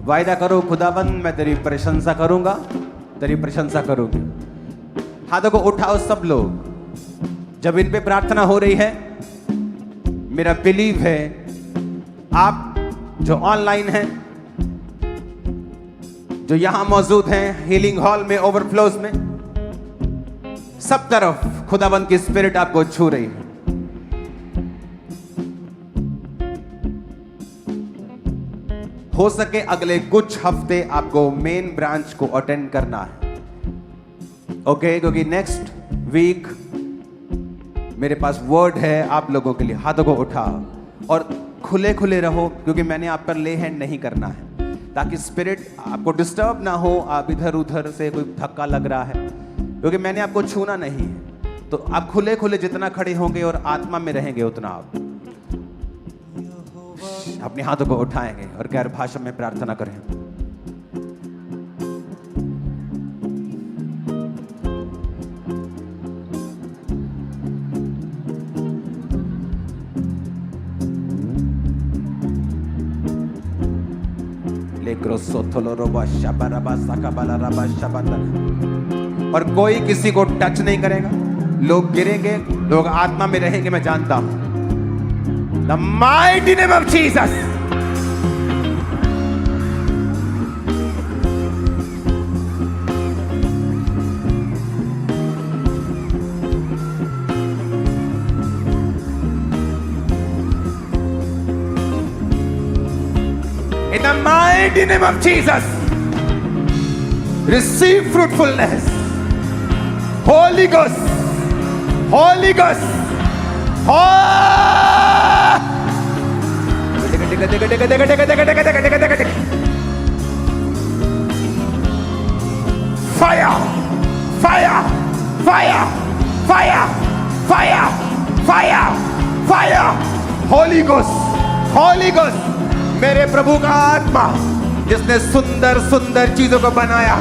वायदा करो खुदाबंद मैं तेरी प्रशंसा करूंगा, तेरी प्रशंसा करूंगी। हाथों को उठाओ सब लोग। जब इन पे प्रार्थना हो रही है, मेरा बिलीव है आप जो ऑनलाइन हैं, जो यहां मौजूद हैं हीलिंग हॉल में, ओवरफ्लोज में, सब तरफ खुदाबंद की स्पिरिट आपको छू रही है। हो सके अगले कुछ हफ्ते आपको मेन ब्रांच को अटेंड करना है, ओके? क्योंकि नेक्स्ट वीक मेरे पास वर्ड है आप लोगों के लिए। हाथों को उठा और खुले खुले रहो, क्योंकि मैंने आप पर ले हैंड नहीं करना है, ताकि स्पिरिट आपको डिस्टर्ब ना हो। आप इधर उधर से कोई धक्का लग रहा है, क्योंकि मैंने आपको छूना नहीं है। तो आप खुले खुले जितना खड़े होंगे और आत्मा में रहेंगे उतना आप अपने हाथों को उठाएंगे और गैर भाषा में प्रार्थना करें। और कोई किसी को टच नहीं करेगा। लोग गिरेंगे, लोग आत्मा में रहेंगे, मैं जानता हूं। The mighty name of Jesus. In the mighty name of Jesus, receive fruitfulness. Holy Ghost, Holy Ghost, fire, fire, fire, fire, fire, fire, fire, Holy Ghost, Holy Ghost, मेरे प्रभु का आत्मा जिसने सुंदर सुंदर चीजों को बनाया,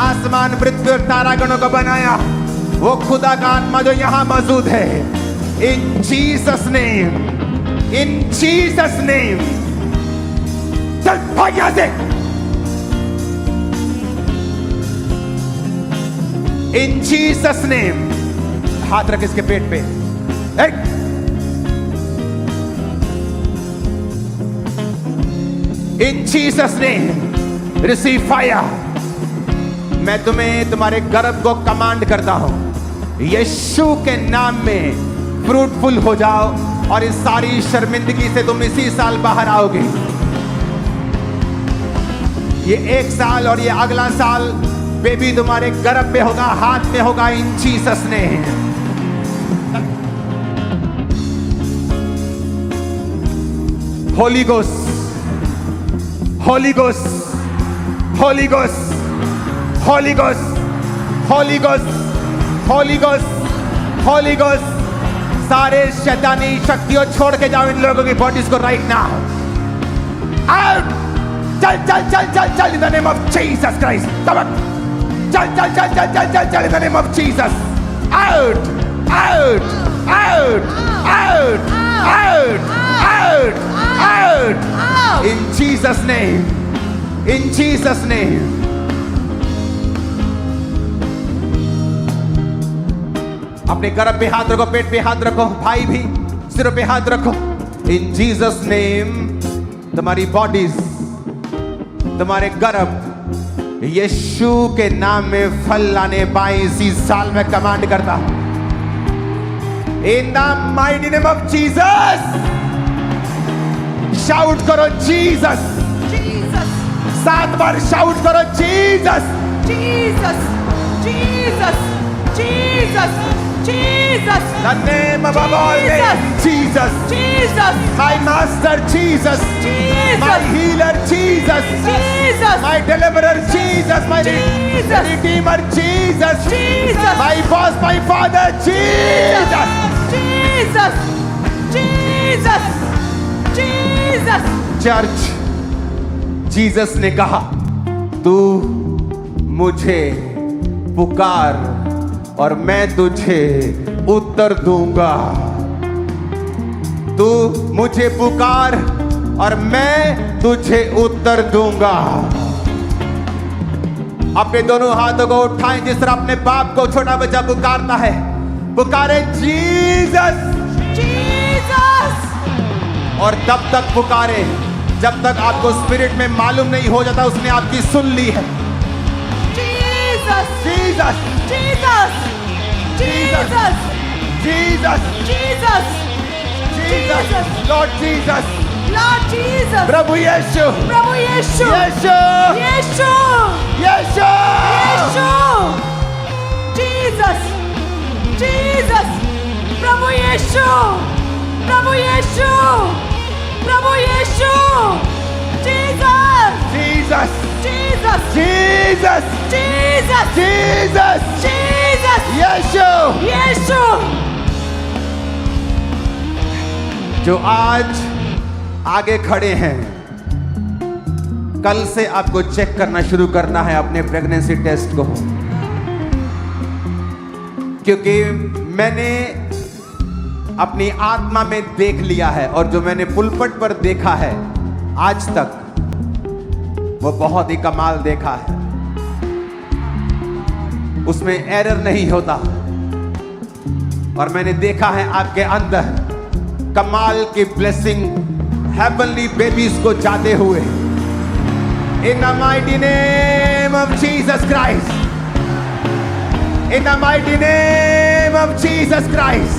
आसमान पृथ्वी और तारागणों को बनाया, वो खुदा का आत्मा जो यहां मौजूद है। In Jesus name, in Jesus name, चल भाग यहां से। In Jesus name, हाथ रख इसके पेट पे। In Jesus name, receive fire. मैं तुम्हें तुम्हारे गर्भ को कमांड करता हूं, यीशु के नाम में फ्रूटफुल हो जाओ और इस सारी शर्मिंदगी से तुम इसी साल बाहर आओगे। ये एक साल और ये अगला साल बेबी तुम्हारे गर्भ में होगा, हाथ में होगा। इन जीसस ने Holi ghost, Holi ghost, Holi ghost, Holi ghost, Holi ghost, Holi ghost, Holi ghost. सारे शैतानी शक्तियों छोड़ के जाओ इन लोगों की बॉडीज को राइट नाउ। आउट! चल चल चल चल चल in the name of Jesus Christ. चल चल चल चल चल चल चल चल in the name of Jesus. Out! Out! Out! Out! Out! Out! Out! In Jesus name, in Jesus name. अपने गर्भ पे हाथ रखो, पेट पे हाथ रखो, भाई भी सिर पे हाथ रखो। इन जीसस नेम तुम्हारी बॉडीज, तुम्हारे गर्भ यीशु के नाम में फल लाने पाए इसी साल में कमांड करता हूं। In the mighty name of Jesus. Shout करो जीसस, जीसस। 7 बार शाउट करो Jesus, Jesus, Jesus, Jesus, Jesus, the name above all names, Jesus, Jesus, my master, Jesus, Jesus, my healer, Jesus, Jesus, my deliverer, Jesus, my redeemer, Jesus, Jesus, my boss, my father, Jesus, Jesus, Jesus, Jesus. Church, Jesus ने कहा, तू मुझे पुकार और मैं तुझे उत्तर दूंगा। तू मुझे पुकार और मैं तुझे उत्तर दूंगा। अपने दोनों हाथों को उठाएं जिस तरह अपने बाप को छोटा बच्चा पुकारता है। पुकारे जीसस जीसस। और तब तक पुकारे जब तक आपको स्पिरिट में मालूम नहीं हो जाता उसने आपकी सुन ली है। Jesus Jesus Jesus Jesus Jesus Jesus Jesus Lord Jesus Lord Jesus. प्रभु यीशु प्रभु यीशु यीशु यीशु यीशु यीशु। Jesus Jesus. प्रभु यीशु प्रभु यीशु प्रभु Yeshu. Jesus Jesus Jesus Jesus Jesus Jesus Jesus Yeshu Yeshu. जो आज आगे खड़े हैं, कल से आपको चेक करना शुरू करना है अपने प्रेगनेंसी टेस्ट को, क्योंकि मैंने अपनी आत्मा में देख लिया है और जो मैंने पुलपट पर देखा है आज तक वो बहुत ही कमाल देखा है। उसमें एरर नहीं होता। और मैंने देखा है आपके अंदर कमाल की ब्लेसिंग हेवनली बेबीज को जाते हुए। In the mighty name of Jesus Christ, in the mighty name of Jesus Christ,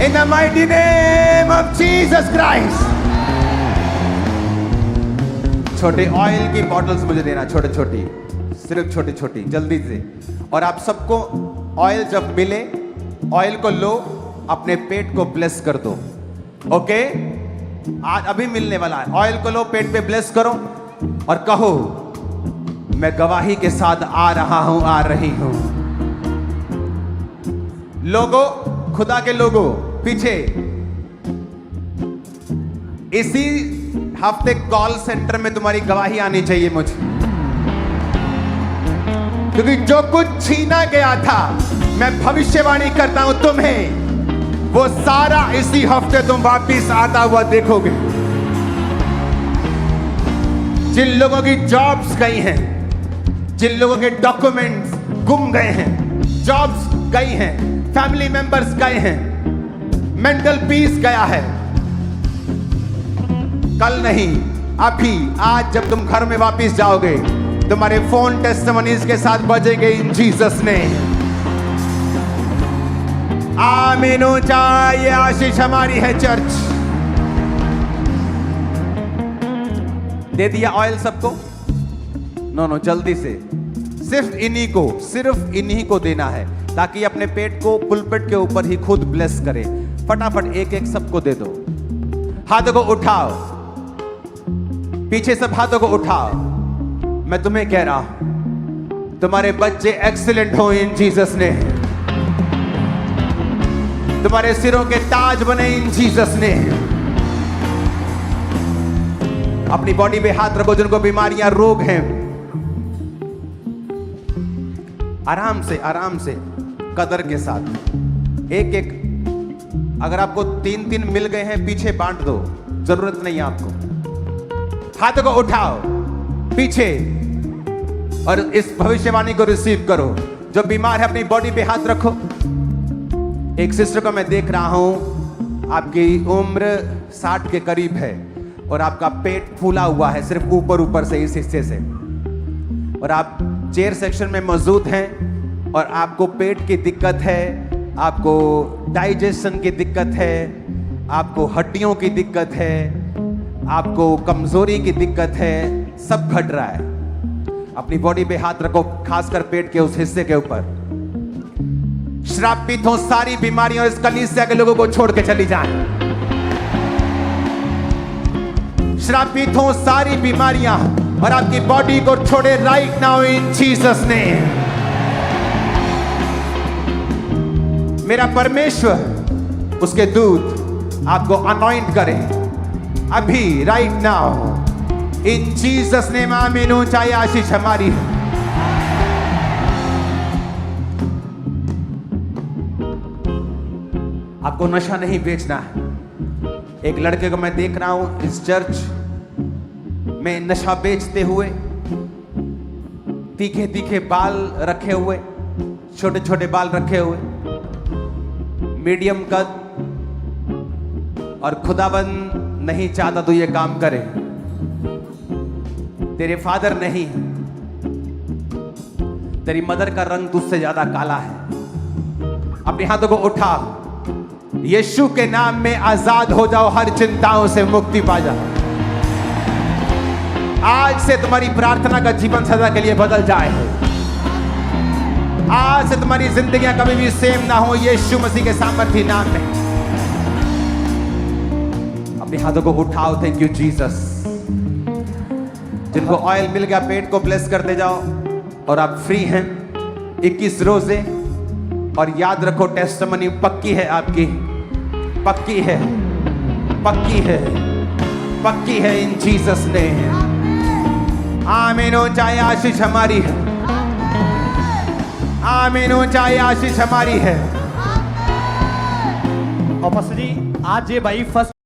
in the mighty name of Jesus Christ. छोटे ऑयल की बॉटल्स मुझे देना, छोटे छोटी, सिर्फ छोटी छोटी, जल्दी से। और आप सबको ऑयल जब मिले, ऑयल को लो, अपने पेट को ब्लेस कर दो। ओके, आज अभी मिलने वाला है। ऑयल को लो, पेट पे ब्लेस करो और कहो मैं गवाही के साथ आ रहा हूं, आ रही हूं। लोगों, खुदा के लोगों, पीछे इसी हफ्ते कॉल सेंटर में तुम्हारी गवाही आनी चाहिए मुझे, क्योंकि जो कुछ छीना गया था, मैं भविष्यवाणी करता हूं तुम्हें, वो सारा इसी हफ्ते तुम वापिस आता हुआ देखोगे। जिन लोगों की जॉब्स गई हैं, जिन लोगों के डॉक्यूमेंट्स गुम गए हैं, जॉब्स गई हैं, फैमिली मेंबर्स गए हैं, मेंटल पीस गया है, कल नहीं अभी, आज जब तुम घर में वापस जाओगे, तुम्हारे फोन टेस्टिमनीज के साथ बजेंगे इन जीसस नेम। आमीन। ऊंचा, ये आशीष हमारी है चर्च। दे दिया ऑयल सबको? नो, जल्दी से, सिर्फ इन्हीं को देना है, ताकि अपने पेट को पुलपिट के ऊपर ही खुद ब्लेस करे। फटाफट एक एक सबको दे दो। हाथों को उठाओ, पीछे सब हाथों को उठाओ। मैं तुम्हें कह रहा हूं, तुम्हारे बच्चे एक्सीलेंट हो इन जीसस ने। तुम्हारे सिरों के ताज बने इन जीसस ने। अपनी बॉडी पे हाथ रखो जिनको बीमारियां, रोग हैं। आराम से कदर के साथ एक एक। अगर आपको 3 मिल गए हैं, पीछे बांट दो, जरूरत नहीं है आपको। हाथों को उठाओ पीछे और इस भविष्यवाणी को रिसीव करो। जो बीमार है अपनी बॉडी पे हाथ रखो। एक सिस्टर को मैं देख रहा हूं, आपकी उम्र 60 के करीब है और आपका पेट फूला हुआ है, सिर्फ ऊपर से, इस हिस्से से, और आप चेयर सेक्शन में मौजूद हैं और आपको पेट की दिक्कत है, आपको डाइजेशन की दिक्कत है, आपको हड्डियों की दिक्कत है, आपको कमजोरी की दिक्कत है, सब घट रहा है। अपनी बॉडी पे हाथ रखो, खासकर पेट के उस हिस्से के ऊपर। श्रापित हो सारी बीमारियां और इस कलीसिया के लोगों को छोड़ के चली जाएं। श्रापित हो सारी बीमारियां और आपकी बॉडी को छोड़े right now in Jesus name. मेरा परमेश्वर, उसके दूत आपको अनॉइंट करें अभी, right now in Jesus name. आमीन। ऊंचाई आशीष हमारी है। आपको नशा नहीं बेचना है। एक लड़के को मैं देख रहा हूं इस चर्च में नशा बेचते हुए, तीखे तीखे बाल रखे हुए, छोटे छोटे बाल रखे हुए, मीडियम कद, और खुदाबंद नहीं चाहता तू ये काम करे। तेरे फादर नहीं, तेरी मदर का रंग तुझसे ज्यादा काला है। अपने हाथों को उठा, यीशु के नाम में आजाद हो जाओ, हर चिंताओं से मुक्ति पा जाओ। आज से तुम्हारी प्रार्थना का जीवन सदा के लिए बदल जाए। आज से तुम्हारी जिंदगियां कभी भी सेम ना हो, यीशु मसीह के सामर्थी नाम में। अपने हाथों को उठाओ, थैंक यू जीसस। जिनको ऑयल मिल गया पेट को ब्लेस करते जाओ, और आप फ्री हैं 21 रोजे। और याद रखो, टेस्टिमनी पक्की है आपकी, पक्की है, पक्की है, पक्की है इन जीसस ने। आमीन हो, चाहे आशीष हमारी है, आमीन हो, चाहे आशीष हमारी है। और पास्टर जी, आज ये भाई फर्स्ट